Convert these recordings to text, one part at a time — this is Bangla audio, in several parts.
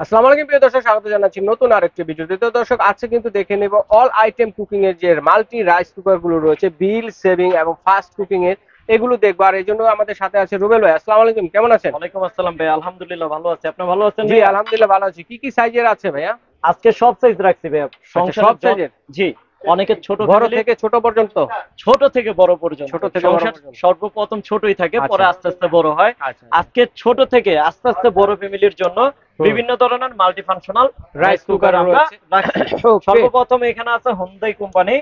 আসসালামু আলাইকুম প্রিয় দর্শক, স্বাগত জানাচ্ছি নতুন আরেকটি ভিডিওতে। তো দর্শক, আজকে কিন্তু দেখে নেব অল আইটেম কুকিং এর যে মাল্টি রাইস কুকার গুলো রয়েছে, বিল সেভিং এবং ফাস্ট কুকিং এর, এগুলো দেখবো। আর এই জন্য আমাদের সাথে আছে রুবেল ভাই। আসসালামু আলাইকুম, কেমন আছেন? ওয়ালাইকুম আসসালাম ভাই, আলহামদুলিল্লাহ ভালো আছি। আপনি ভালো আছেন জি ভাইয়া? আলহামদুলিল্লাহ ভালো আছি। কি কি সাইজের আছে ভাইয়া? আজকে সব সাইজ রাখছি ভাইয়া, আচ্ছা, সব সংসারের সাইজের, জি। অনেকের ছোট বড় ফ্যামিলি, থেকে ছোট পর্যন্ত? ছোট থেকে বড় পর্যন্ত। ছোট থেকে বড় সংসার পর্যন্ত। সর্বপ্রথম ছোটই থাকে, আচ্ছা পরে আস্তে আস্তে বড় হয়। আচ্ছা। আজকে ছোট থেকে আস্তে আস্তে বড় ফ্যামিলির জন্য হুম। বিভিন্ন ধরনের multi functional rice rice cooker cooker আমরা রয়েছে। রাখছি। ওকে। সর্বপ্রথম এখানে আছে হুন্ডাই কোম্পানি,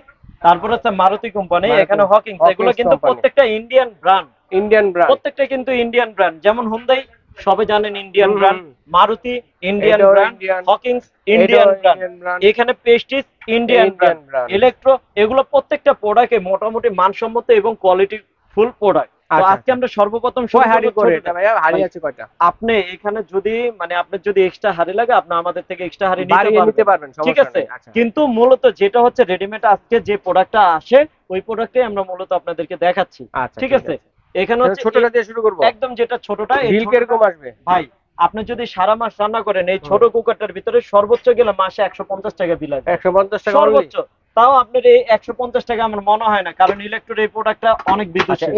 তারপর আছে মারুতি কোম্পানি, এখানে হকিংস। এগুলো কিন্তু কোম্পানি, প্রত্যেকটা ইন্ডিয়ান ব্র্যান্ড, ইন্ডিয়ান ব্র্যান্ড। প্রত্যেকটা কিন্তু ইন্ডিয়ান ব্র্যান্ড। যেমন হুন্ডাই সবে জানেন Indian hmm brand, hmm. Maruti Indian এটাও ব্র্যান্ড, ইন্ডিয়ান, হকিংস এটাও ইন্ডিয়ান ব্র্যান্ড, ইন্ডিয়ান ব্র্যান্ড, এখানে Prestige Indian Indian brand, brand. ইলেকট্রো, এগুলো প্রত্যেকটা প্রোডাক্টে মোটামুটি মানসম্মত এবং কোয়ালিটি ফুল প্রোডাক্ট। তো আচ্ছা আজকে আচ্ছা। আমরা সর্বপ্রথম শুরু কয় হাঁড়ি করব করে ছোট এটা থেকে। ভাইয়া? হাঁড়ি ভাই, আছে কয়টা? আপনি এখানে যদি আপনার যদি এক্সট্রা হাঁড়ি লাগে, আপনি আমাদের থেকে এক্সট্রা হাঁড়ি নিতে বাড়িয়ে নিতে পারবেন, পারবেন, ঠিক সমস্যা আছে। নেই। আচ্ছা। কিন্তু মূলত যেটা হচ্ছে রেডিমেড, আজকে যে প্রোডাক্টটা আসে ওই প্রোডাক্টে আমরা মূলত আপনাদেরকে দেখাচ্ছি, আচ্ছা ঠিক ঠিক আছে। আছে। এখানে তাহলে হচ্ছে ছোটটা দিয়ে শুরু করব। একদম যেটা ছোটটা, এই বিল ছোটটা কিরকম আসবে? ভাই, আপনি যদি সারা মাস রান্না করেন এই ছোট হুম। কুকারটার ভিতরে, সর্বোচ্চ গেলে মাসে 150 টাকা বিল আসবে, 150 টাকা অনলি? সর্বোচ্চ। তাও আপনার এই 150 টাকা আমার মনে হয় না, কারণ ইলেকট্রিক এই প্রোডাক্টটা অনেক আচ্ছা, বিদ্যুৎশীল।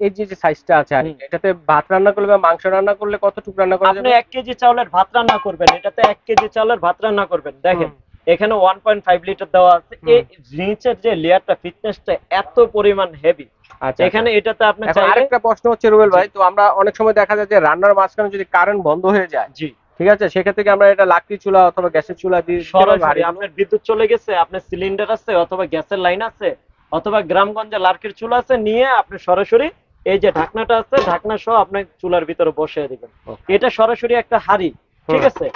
এই যে সাইজটা আছে, আর এটাতে ভাত রান্না করলে বা মাংস রান্না করলে কতটুকু রান্না করা আপনি যাবে? 1 কেজি চাউলের ভাত রান্না করবেন, এটাতে 1 কেজি চাউলের ভাত রান্না করবেন। দেখেন হুম এখানে 1.5 লিটার দেওয়া আছে। এই হুম। নিচের যে লেয়ারটা, ফিটনেসটা এত পরিমাণ হেভি। আচ্ছা আচ্ছা। এখানে এটাতে আপনি এখন চাইলে, আরেকটা প্রশ্ন হচ্ছে রুবেল জি ভাই, তো আমরা অনেক সময় দেখা যায় যে রান্নার মাঝখানে যদি কারেন্ট বন্ধ হয়ে যায়, জি, ঠিক আছে, সেক্ষেত্রে কি আমরা এটা লাকড়ি চুলা অথবা গ্যাসের চুলা দিয়ে দিতে পারবো সরাসরি হাঁড়িগুলো? আপনার বিদ্যুৎ চলে গেছে, আপনার সিলিন্ডার আছে অথবা গ্যাসের লাইন আছে অথবা গ্রামগঞ্জে লার্কির চুলা আছে, নিয়ে আপনি সরাসরি এই যে ঢাকনাটা আছে, ঢাকনা সহ আপনি চুলার ভিতরে বসিয়ে দিবেন। ওকে। এটা সরাসরি একটা হাঁড়ি, ঠিক হুম। আছে।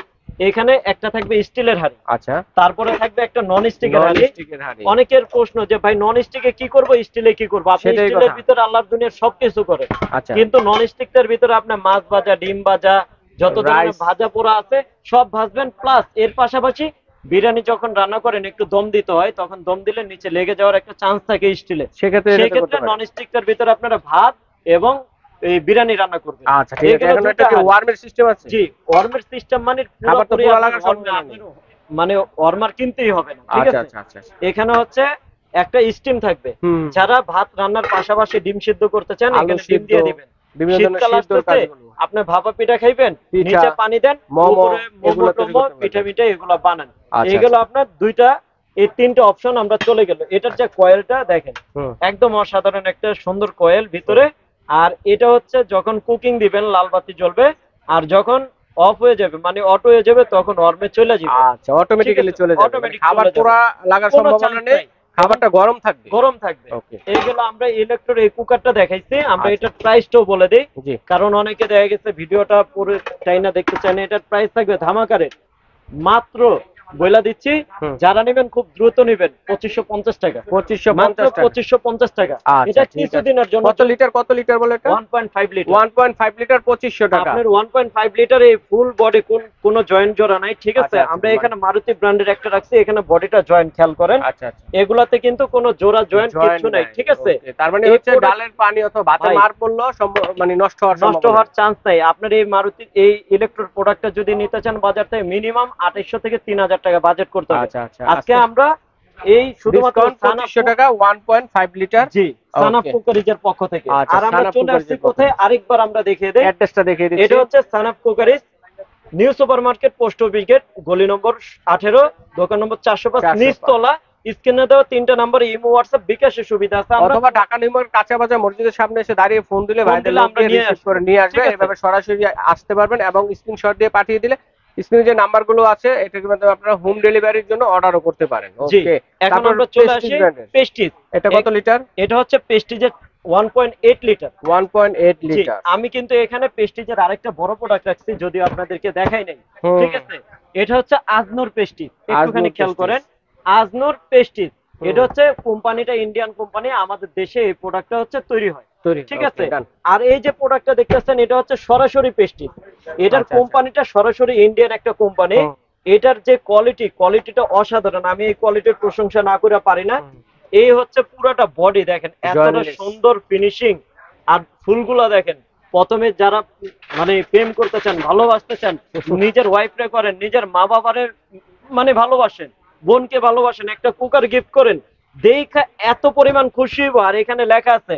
এখানে একটা থাকবে স্টিলের হাঁড়ি, আচ্ছা। তারপরে থাকবে একটা নন স্টিকের নন হাঁড়ি। স্টিকের হাঁড়ি। অনেকের প্রশ্ন যে ভাই নন স্টিকে কি করব, স্টিলে কি করব। আপনি সেটাই স্টিলের কথা। ভিতরে আল্লাহর দুনিয়ার সবকিছু করে, আচ্ছা। কিন্তু নন স্টিকটার ভিতরে আপনি মাছ ভাজা, ডিম ভাজা, যত ধরনের রাইস। ভাজা পোড়া আছে সব ভাজবেন। প্লাস এর পাশাপাশি বিরিয়ানি যখন রান্না করেন একটু দম দিতে হয়, তখন দম দিলে নিচে লেগে যাওয়ার একটা চান্স থাকে স্টিলে। সেক্ষেত্রে সেই এটাতে করতে ক্ষেত্রে পারি। নন স্টিকটার ভিতরে আপনারা ভাত এবং এই বিরিয়ানি রান্না করবেন। আচ্ছা ঠিক আছে। এগুলো এখন এটা দুইটা কি হাঁড়ি। ওয়ার্মের সিস্টেম আছে? জি, ওয়ার্মের সিস্টেম মানে খাবার তো পুরোপুরি পোড়া আপনার লাগার সম্ভাবনা নেই। মানে ওয়ার্মার কিনতেই হবে না, ঠিক আচ্ছা আছে। আচ্ছা আচ্ছা আচ্ছা। এখানে হচ্ছে একটা স্টিম থাকবে। হুম। যারা ভাত রান্নার পাশাপাশি ডিম সিদ্ধ করতে চান, আলু এখানে ডিম সিদ্ধ, দিয়ে দিবেন। বিভিন্ন ধরনের শীতকাল সিদ্ধর আসতেছে, কাজগুলো, আপনি ভাপা পিঠা খাইবেন, পিঠা, নিচে পানি দেন, মোমো, উপরে মোমো এগুলো তৈরি টোমো, করতে পিঠা পারবেন। মিঠা এগুলো বানান। আচ্ছা এগুলো আচ্ছা। আপনার দুইটা, এই তিনটে অপশন আমরা চলে গেল। এটার যে কয়েলটা দেখেন, হুম একদম অসাধারণ একটা সুন্দর কয়েল হুম। ভিতরে। আর এটা হচ্ছে যখন কুকিং দিবেন লাল বাতি জ্বলবে, আর যখন অফ হয়ে যাবে মানে অটো হয়ে যাবে, তখন ওয়ার্মে চলে যাবে, আচ্ছা, ঠিক অটোমেটিক্যালি আছে। চলে যাবে, মানে অটোমেটিক খাবার চলে যাবে, পোড়া লাগার কোনো সম্ভাবনা চান্স নেই, নাই, এবং খাবারটা গরম থাকবে। গরম থাকবে। ওকে। এইগুলো আমরা ইলেকট্রিক এই কুকারটা দেখাইছি, আমরা আচ্ছা। এটার প্রাইসটাও বলে দেই, জি। কারণ অনেকে দেখা গেছে ভিডিওটা পুরো চাই না, দেখতে চায় না। এটার প্রাইস থাকবে ধামাকারে, মাত্র বইলা দিচ্ছি, হুম। যারা নেবেন খুব দ্রুত নেবেন, 2550 টাকা, মাত্র 2550 টাকা। 2550 টাকা। আচ্ছা এটা ঠিক আছে। কিছুদিনের জন্য। কত লিটার বলে এটা? 1.5 লিটার। 1.5 লিটার 2500 টাকা। আপনার 1.5 লিটার এই ফুল বডি, কোন জয়েন্ট জোড়া নাই, ঠিক আছে। আচ্ছা আচ্ছা আমরা এখানে মারুতি ব্র্যান্ডের একটা রাখছি, এখানে বডিটা জয়েন্ট, খেয়াল করেন। আচ্ছা আচ্ছা। এগুলাতে কিন্তু কোনো জোড়া জয়েন্ট জয়েন্ট কিছু নাই, নাই। ঠিক আছে। ওকে, তার মানে এই হচ্ছে প্রোডাক্ট ডালের পানি অথবা ভাতে ভাই মার পড়লো মানে নষ্ট হওয়ার নষ্ট সম্ভাবনা হওয়ার নেই। চান্স নাই। আপনার এই মারুতি এই ইলেকট্রিক প্রোডাক্টটা যদি নিতে চান বাজার থেকে, মিনিমাম 2800 থেকে 3000 টাকা বাজেট করতে হবে। আচ্ছা আচ্ছা। আজকে আমরা এই শুধুমাত্র ডিসকাউন্ট 2500 টাকা, 1.5 লিটার। জি, সানাপ ওকে। কুকারিজের পক্ষ থেকে। আচ্ছা, আর আমরা সানাপ চলে আসছি কুকারিজের পক্ষ কোথায়, থেকে। আরেকবার আমরা দেখিয়ে দেই। অ্যাড্রেসটা দেখিয়ে দিচ্ছি। এটা হচ্ছে সানাপ cookeries, new super market, post office gate, গলি নম্বর 18, দোকান নম্বর 405, 405। নিচতলা। স্ক্রিনে দেওয়া 3টা নাম্বার ইমো, হোয়াটসঅ্যাপ, বিকাশের সুবিধা আছে। আমরা অথবা ঢাকা নিউ মার্কেট কাঁচা বাজার মসজিদের সামনে এসে দাঁড়িয়ে ফোন দিলে ফোন ভাইদের দিলে লোক আমরা দিয়ে নিয়ে রিসিভ আসবো, করে নিয়ে আসবে। ঠিক আছে। এভাবে সরাসরি আসতে পারবেন এবং স্ক্রিনশট দিয়ে পাঠিয়ে দিলে স্ক্রিনে যে নাম্বারগুলো আছে এটার মাধ্যমে আপনারা হোম ডেলিভারির জন্য অর্ডারও করতে পারেন। জি, ওকে। এখন তারপর আমরা চলে প্রেস্টিজ আসি ব্র্যান্ডের, পেস্টিজ। এটা কত লিটার? এটা হচ্ছে পেস্টিজের 1.8 লিটার। 1.8 জি, লিটার। আমি কিন্তু এখানে পেস্টিজের আরেকটা বড় প্রোডাক্ট রাখছি, যদিও আপনাদেরকে দেখাই নাই, হুম। ঠিক আছে। এটা হচ্ছে আজনুর পেস্টিজ, একটুখানি আজনুর খেয়াল প্রেস্টিজ। করেন। আজনুর পেস্টিজ, হুম। এটা হচ্ছে কোম্পানিটা ইন্ডিয়ান কোম্পানি, আমাদের দেশে এই প্রোডাক্টটা হচ্ছে তৈরি হয়, তৈরি, ঠিক ওকে, আছে। ডান। আর এই যে প্রোডাক্টটা দেখতেছেন, এটা হচ্ছে সরাসরি পেস্টিজ, এটার আচ্ছা আচ্ছা। কোম্পানিটা সরাসরি ইন্ডিয়ান একটা কোম্পানি। হুম। এটার যে কোয়ালিটিটা অসাধারণ, আমি এই কোয়ালিটির প্রশংসা না করে পারি না। হুম। এই হচ্ছে পুরোটা বডি দেখেন, এতটা জয়েনলেস। সুন্দর ফিনিশিং, আর ফুলগুলা দেখেন, প্রথমে যারা মানে প্রেম করতে চান, ভালোবাসতে চান, নিজের ওয়াইফরে করেন, নিজের মা বাবারে মানে ভালোবাসেন, বোনকে ভালোবাসেন, একটা কুকার গিফট করেন, দেখা এত পরিমাণ খুশি হইব। আর এখানে লেখা আছে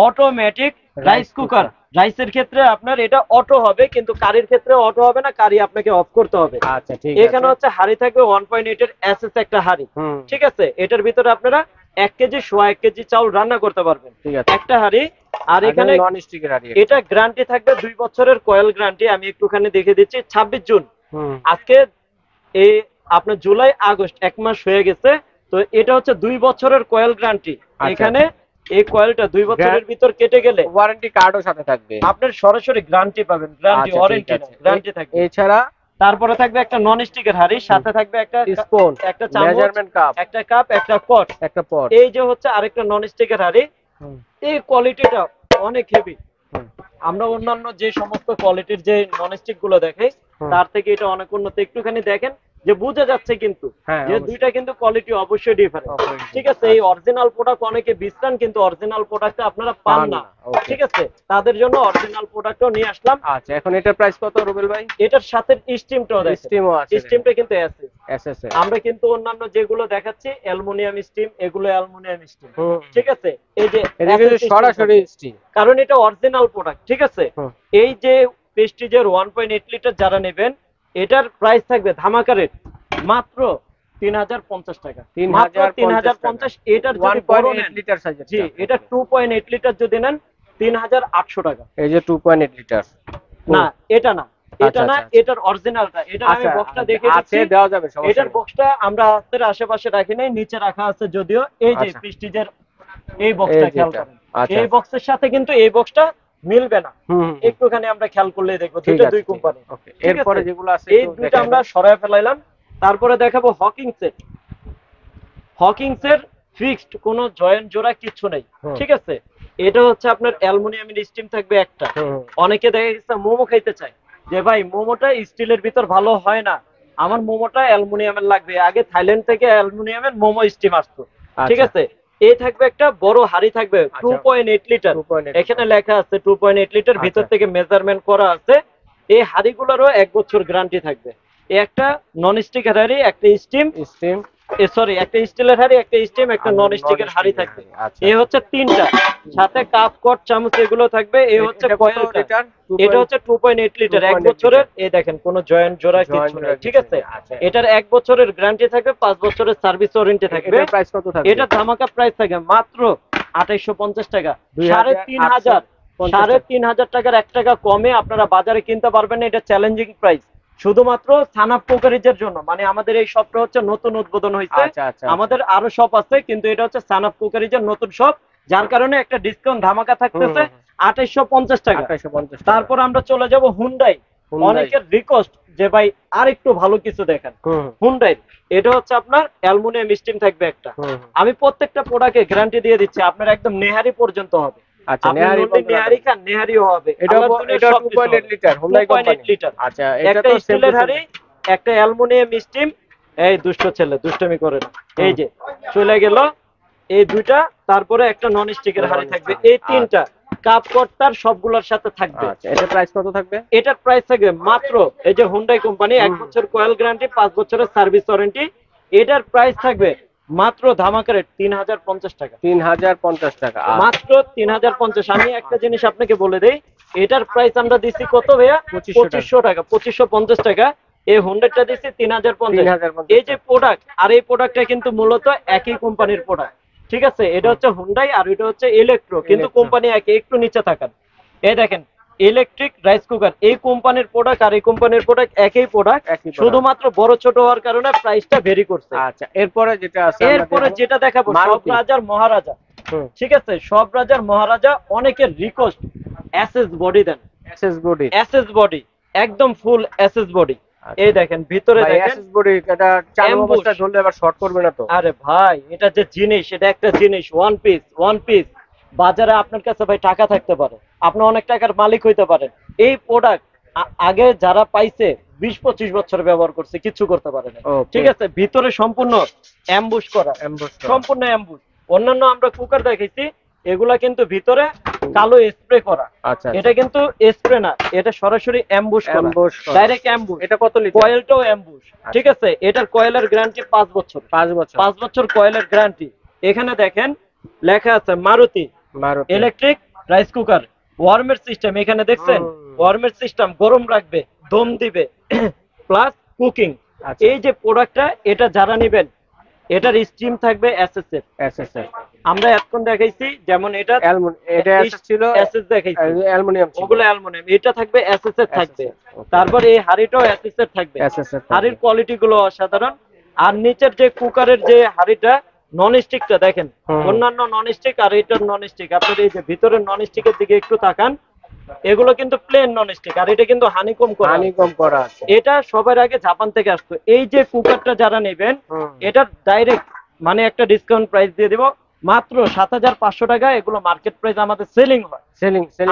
অটোমেটিক রাইস কুকার। রাইসের ক্ষেত্রে আপনার এটা অটো হবে, কিন্তু কারির ক্ষেত্রে অটো হবে না, কারি আপনাকে অফ করতে হবে। আচ্ছা ঠিক এখানে আছে। হচ্ছে হাড়ি থাকবে 1.8 এর এসএস একটা হাড়ি, ঠিক আছে। এটার ভিতরে আপনারা 1 কেজি সোয়া 1 কেজি চাউল রান্না করতে পারবেন, ঠিক আছে। একটা হাড়ি। আর এখানে নন স্টিকের হাড়ি। এটা গ্যারান্টি থাকবে 2 বছরের কয়েল গ্যারান্টি। আমি একটুখানি দেখে দিচ্ছি। 26 জুন আজকে এই আপনার জুলাই আগস্ট 1 মাস হয়ে গেছে, তো এটা হচ্ছে 2 বছরের কয়েল গ্যারান্টি। এখানে এই কয়েলটা 2 বছরের ভিতর কেটে গেলে ওয়ারেন্টি কার্ডও সাথে থাকবে, আপনার সরাসরি গ্যারান্টি পাবেন, গ্যারান্টি ওয়ারেন্টি না, গ্যারান্টি থাকবে। এছাড়া তারপরে থাকবে একটা নন স্টিকের হাড়ি, সাথে থাকবে একটা স্পুন, একটা চামচ, মেজারমেন্ট কাপ, একটা কাপ, একটা পট, একটা পট। এই যে হচ্ছে আরেকটা নন স্টিকের হাড়ি। এই কোয়ালিটিটা অনেক হেভি। আমরা অন্যান্য যে সমস্ত কোয়ালিটির যে নন স্টিক গুলো দেখাই তার থেকে এটা অনেক উন্নত। একটুখানি দেখেন যে বোঝা যাচ্ছে কিন্তু যে দুইটা কিন্তু কোয়ালিটি অবশ্যই ডিফারেন্ট, ঠিক আছে। এই অরিজিনাল প্রোডাক্ট অনেকে বিশ্রান, কিন্তু অরিজিনাল প্রোডাক্ট আপনারা পান না, ঠিক আছে। তাদের জন্য অরিজিনাল প্রোডাক্টও নিয়ে আসলাম। আচ্ছা, এখন এটার প্রাইস কত রুবেল ভাই? এটার সাথে স্টিমটাও দেখেন, স্টিমও আছে, স্টিমটা কিন্তু আছে এসএস। আমরা কিন্তু অন্যান্য যেগুলো দেখাচ্ছি অ্যালুমিনিয়াম স্টিম, এগুলো অ্যালুমিনিয়াম স্টিম, ঠিক আছে। এই যে সরাসরি স্টিম, কারণ এটা অরিজিনাল প্রোডাক্ট, ঠিক আছে। এই যে প্রেস্টিজের 1.8 লিটার যারা নেবেন, এটার প্রাইস থাকবে ধামাকা রেট মাত্র 3050 টাকা, মাত্র 3050। এটার যদি বড় নেন, লিটার সাইজ, জি এটা 2.8 লিটার যদি নেন 3800 টাকা। এই যে 2.8 লিটার, না এটা না, এটা না, এটার অরিজিনালটা। এটা আমি বক্সটা দেখে দিচ্ছি, দেওয়া যাবে, সমস্যা নেই। এটার বক্সটা আমরা হাতের আশেপাশে রাখি নাই, নিচে রাখা আছে যদিও। এই যে প্রেস্টিজের এই বক্সটা খেয়াল করেন, এই বক্সের সাথে কিন্তু এই বক্সটা মিলবে না। একটুখানি আমরা খেয়াল করলে দেখবো দুটো দুই কোম্পানি। এরপরে যেগুলো আছে এই দুইটা আমরা সরায় ফেলাইলাম। তারপরে দেখাবো হকিংসের। হকিংসের ফিক্সড কোনো জয়েন্ট জোড়া কিছু নেই, ঠিক আছে। এটা হচ্ছে আপনার অ্যালুমিনিয়ামের স্টিম থাকবে একটা। অনেকে দেখা গেছে মোমো খাইতে চায় যে ভাই মোমোটা স্টিলের ভিতর ভালো হয় না, আমার মোমোটা অ্যালুমিনিয়ামের লাগবে। আগে থাইল্যান্ড থেকে অ্যালুমিনিয়ামের মোমো স্টিম আসতো, ঠিক আছে। এই থাকবে একটা বড় হাড়ি থাকবে 2.8 লিটার। এখানে লেখা আছে 2.8 লিটার, ভিতর থেকে মেজারমেন্ট করা আছে। এই হাড়িগুলোরও 1 বছর গ্যারান্টি থাকবে। এই একটা নন স্টিকের হাড়ি, একটা স্টিম, সরি একটা স্টিলের হাড়ি, একটা স্টিম, একটা নন স্টিকের হাড়ি থাকবে। এই হচ্ছে তিনটা, সাথে কাপ কট চামচ এগুলো থাকবে। এই হচ্ছে কয়েলটা, এটা হচ্ছে 2.8 লিটার 1 বছরের। এই দেখেন কোনো জয়েন্ট জোড়া কিছু নেই, ঠিক আছে। এটার 1 বছরের গ্যারান্টি থাকবে, 5 বছরের সার্ভিস ওয়ারেন্টি থাকবে। প্রাইস কত থাকবে? এটা ধামাকা প্রাইস থাকবে মাত্র 2850 টাকা, 3500, 3500 টাকার 1 টাকা কমে আপনারা বাজারে কিনতে পারবেন না। এটা চ্যালেঞ্জিং প্রাইস শুধুমাত্র সানাপ কোকারিজের জন্য। মানে আমাদের এই শপটা হচ্ছে নতুন উদ্বোধন হয়েছে, আমাদের আরো শপ আছে, কিন্তু এটা হচ্ছে সানাপ কোকারিজের নতুন শপ, যার কারণে একটা ডিসকাউন্ট ধামাকা থাকতেছে 2850 টাকা। তারপর আমরা চলে যাব হুন্ডাই। অনেকের রিকোয়েস্ট যে ভাই আর একটু ভালো কিছু দেখান। হুন্ডাই এটা হচ্ছে আপনার অ্যালুমিনিয়াম স্টিম থাকবে একটা। আমি প্রত্যেকটা প্রোডাক্টে গ্যারান্টি দিয়ে দিচ্ছি, আপনার একদম নেহারি পর্যন্ত হবে। আচ্ছা, নেহারি খান নেহারিও হবে। এটা 2.8 লিটার হুন্ডাই কোম্পানি। আচ্ছা, একটা স্টিলের হাড়ি, একটা অ্যালুমিনিয়াম স্টিম। এই দুষ্ট ছেলে দুষ্টমি করে না, এই যে চলে গেল এই দুইটা। তারপরে একটা নন স্টিকের হাড়ি থাকবে। এই তিনটা কাপ কর্তার সবগুলোর সাথে থাকবে। আচ্ছা, এটার প্রাইস কত থাকবে? এটার প্রাইস থাকবে মাত্র, এই যে হুন্ডাই কোম্পানি 1 বছর কয়েল গ্যারান্টি, 5 বছরের সার্ভিস ওয়ারেন্টি। এটার প্রাইস থাকবে মাত্র ধামাকা রেট 3050 টাকা। 3050 টাকা, মাত্র 3050। আমি একটা জিনিস আপনাকে বলে দেই, এটার প্রাইস আমরা দিচ্ছি কত ভাইয়া? 2500 টাকা, 2550 টাকা। এই হুন্ডাইটা দিচ্ছি 3050। এই যে প্রোডাক্ট আর এই প্রোডাক্টটা কিন্তু মূলত একই কোম্পানির প্রোডাক্ট, ঠিক আছে। এটা হচ্ছে হুন্ডাই আর এটা হচ্ছে ইলেকট্রো, কিন্তু কোম্পানি একই। একটু নিচে তাকান, এই দেখেন ইলেকট্রিক রাইস কুকার। এই কোম্পানির প্রোডাক্ট আর এই কোম্পানির প্রোডাক্ট একই প্রোডাক্ট, শুধুমাত্র বড় ছোট হওয়ার কারণে প্রাইসটা ভেরি করছে। আচ্ছা, এরপরে যেটা আছে, এরপরে যেটা দেখাবো সব রাজার মহারাজা, ঠিক আছে। সব রাজার মহারাজা, অনেকের রিকোয়েস্ট এসএস বডি দেন। এসএস বডি একদম ফুল এসএস বডি। এই দেখেন ভিতরে দেখেন এসএস বডি, এটা চালু অবস্থায় ধরলে আবার শর্ট করবে না তো? আরে ভাই এটা যে জিনিস, এটা একটা জিনিস, ওয়ান পিস। বাজারে আপনার কাছে ভাই টাকা থাকতে পারে, আপনি অনেক টাকার মালিক হইতে পারেন। এই প্রোডাক্ট আগে যারা পাইছে 20-25 বছর ব্যবহার করছে, কিছু করতে পারে না, ঠিক আছে। ভিতরে সম্পূর্ণ অ্যাম্বুশ করা, সম্পূর্ণ অ্যাম্বুশ। অন্যান্য আমরা কুকার দেখেছি, এগুলা কিন্তু ভিতরে কালো স্প্রে করা। আচ্ছা এটা কিন্তু স্প্রে না, এটা সরাসরি অ্যাম্বুশ করা, অ্যাম্বুশ ডাইরেক্ট অ্যাম্বুশ। এটা কত লিটার? কয়েলটাও অ্যাম্বুশ, ঠিক আছে। এটার কয়েলের গ্যারান্টি 5 বছর। 5 বছর। 5 বছর কয়েলের গ্যারান্টি। এখানে দেখেন লেখা আছে Maruti electric rice cooker warmer system. এখানে দেখছেন ওয়ার্মের সিস্টেম, গরম রাখবে, দম দিবে, প্লাস কুকিং। এই যে প্রোডাক্টটা, এটা যারা নেবেন, এটার স্টিম থাকবে এসএস এর। আমরা এখন দেখাইছি, যেমন এটা এসএস ছিল, এসএস দেখাইছি, অ্যালুমিনিয়াম, ওগুলো অ্যালুমিনিয়াম। এটা থাকবে এসএস এর থাকবে। তারপর এই হাড়িটাও এসএস এর থাকবে। হাড়ির কোয়ালিটি গুলো অসাধারণ। আর নিচের যে কুকারের যে হাড়িটা নন স্টিকটা দেখেন, অন্যান্য নন স্টিক আর এটার নন স্টিক। আপনার এই যে ভিতরের নন স্টিকের দিকে একটু তাকান, এগুলো কিন্তু প্লেন নন স্টিক, আর এটা কিন্তু হানিকম করা আছে। এটা সবার আগে জাপান থেকে আসতো। এই যে কুকারটা যারা নেবেন, এটা ডাইরেক্ট মানে একটা ডিসকাউন্ট প্রাইস দিয়ে দিব, মাত্র ৭৫০০ টাকা। এগুলো মার্কেট প্রাইস আমাদের সেলিং হয়।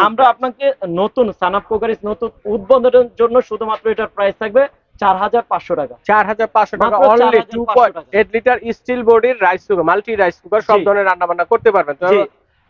আমরা আপনাকে নতুন সানাপ কুকারিস নতুন উদ্বোধনের জন্য শুধুমাত্র এটার প্রাইস থাকবে ৪৫০০ টাকা। ৪৫০০ টাকা অনলি 2.8 লিটার স্টিল বডির rice cooker, multi rice cooker, সব ধরনের রান্না বান্না করতে পারবেন। তো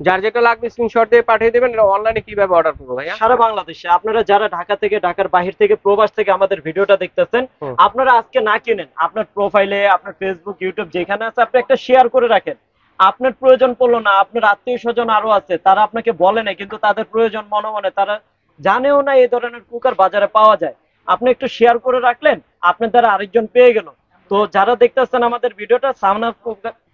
যার যেটা লাগবে স্ক্রিনশট দিয়ে পাঠিয়ে দেবেন। এটা অনলাইনে কিভাবে অর্ডার করব ভাইয়া? সারা বাংলাদেশে। আপনারা যারা ঢাকা থেকে, ঢাকার বাহির থেকে, প্রবাস থেকে আমাদের ভিডিওটা দেখতেছেন, আপনারা আজকে না কিনেন, আপনার প্রোফাইলে, আপনার ফেসবুক, ইউটিউব যেখানে আছে, আপনি একটা শেয়ার করে রাখেন। আপনার প্রয়োজন পড়লো না, আপনার আত্মীয় স্বজন আরো আছে, তারা আপনাকে বলে না, কিন্তু তাদের প্রয়োজন মনে মনে, তারা জানেও না এই ধরনের কুকার বাজারে পাওয়া যায়। আপনি একটু শেয়ার করে রাখলেন, আপনার দ্বারা আরেকজন পেয়ে গেল। তো যারা দেখতেছেন আমাদের ভিডিওটা, সামনা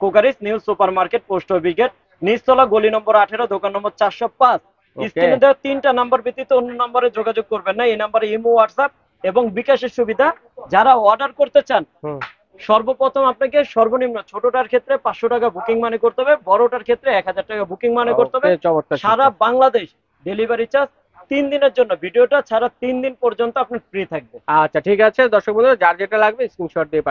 cookeries new super market, post brigade, নিচতলা, গলি নম্বর 18, দোকান নম্বর 405। স্ক্রিনে দেওয়া 3টা নাম্বার ব্যতীত অন্য নম্বরে যোগাযোগ করবেন না। এই নাম্বারে ইমো, হোয়াটসঅ্যাপ এবং বিকাশের সুবিধা। যারা অর্ডার করতে চান, সর্বপ্রথম আপনাকে সর্বনিম্ন ছোটটার ক্ষেত্রে 500 টাকা বুকিং মানি করতে হবে, বড়টার ক্ষেত্রে 1000 টাকা বুকিং মানি করতে হবে। সারা বাংলাদেশ ডেলিভারি চার্জ 3 দিনের জন্য। ভিডিওটা ছাড়া 3 দিন পর্যন্ত আপনার ফ্রি থাকবে। আচ্ছা ঠিক আছে দর্শক বন্ধুরা, যার যেটা লাগবে স্ক্রিনশট দিয়ে